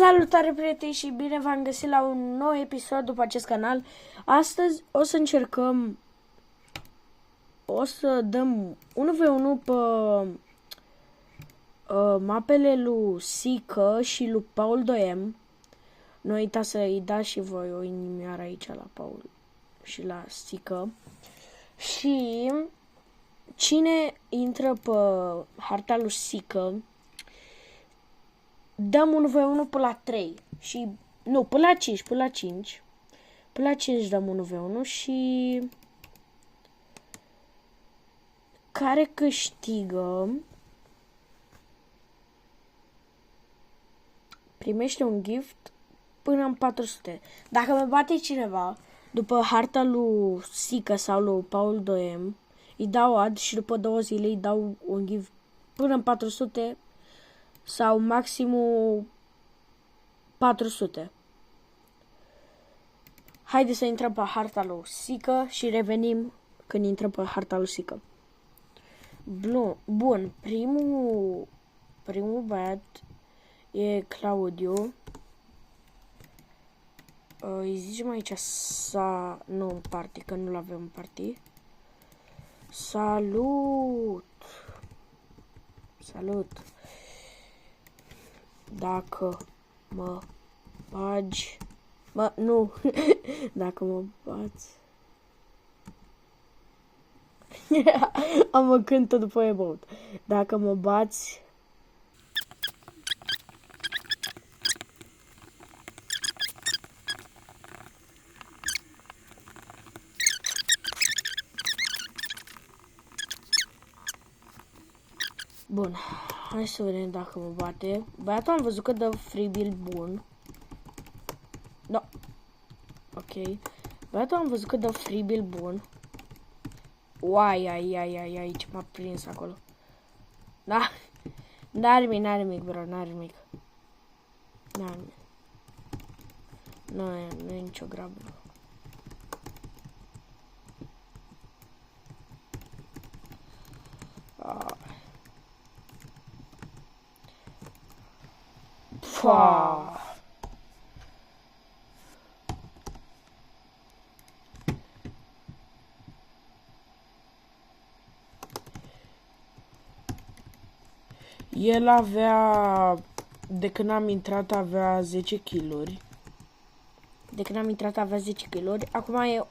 Salutare prieteni și bine v-am găsit la un nou episod după acest canal. Astăzi o să încercăm, o să dăm 1v1 pe mapele lui Sică și lui Paul 2M. Nu uitați să-i dați și voi o inimioară aici la Paul și la Sică. Și cine intră pe harta lui Sică, dăm 1v1 până la 3 și nu, până la 5, până la 5. Până la 5 dăm 1v1 și care câștigă primește un gift până în 400. Dacă mă bate cineva după harta lui Sică sau lui Paul 2M, îi dau ad și după 2 zile îi dau un gift până în 400 sau maximul 400. Haideți să intrăm pe harta lui Sică și revenim când intrăm pe harta lui Sică. Bun, primul băiat e Claudiu. Îi zicem aici nu în party, că nu-l avem în party. Salut! Salut! Dacă mă bagi... nu! Dacă mă bați... Am o cântă după emote. Dacă mă bați... Bun, hai să vedem dacă mă bate. Băiatul am văzut că dă free build bun. Da. Ok. Băiatul am văzut că dă free build bun. Uai, ce m-a prins acolo. Da. N-are nimic, bro, n-are nimic. N-are nimic. Nu e nicio grabă. El avea, de când am intrat avea 10 kill-uri. Acum e 1-0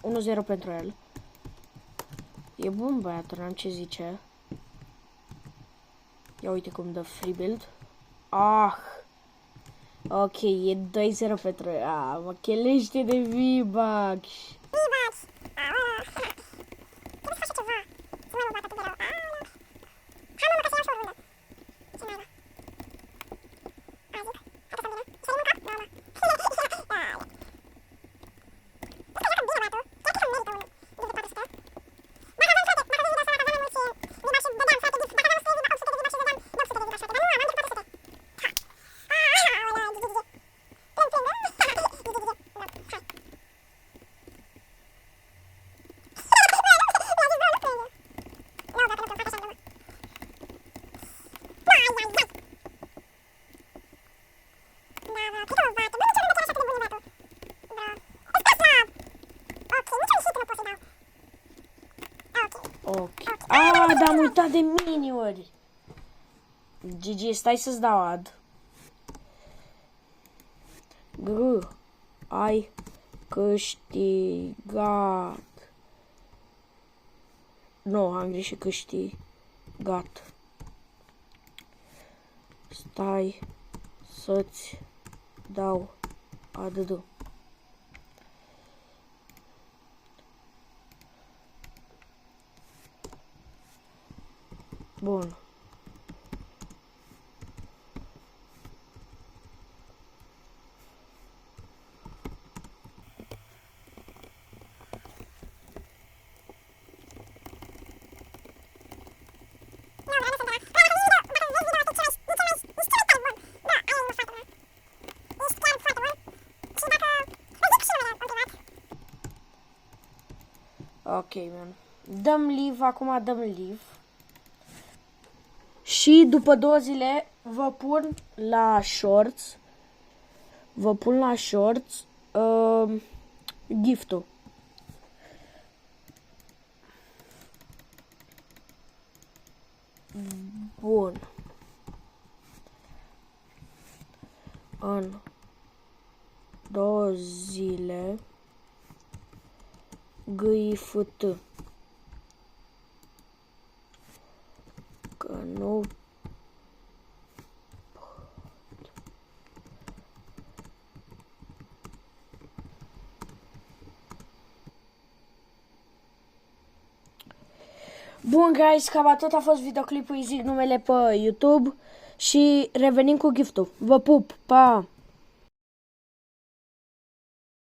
pentru el. E bun băiatul, n-am ce zice. Ia uite cum dă free build. Ok, e 2-0 pentru el. Mă chelește de V-Bucks. Dar am uitat de miniuri. GG, stai să-ți dau ad. Ai câștigat. Nu, am greșit, câștigat. Stai să-ți dau ad. Bun. Ok, man. Dăm live, acum dăm live. Și după 2 zile vă pun la shorts vă pun la shorts giftul. Bun. În 2 zile GIFT. Că nu Bun, guys, cam atât a fost videoclipul, îi zic numele pe YouTube și revenim cu giftul. Vă pup, pa!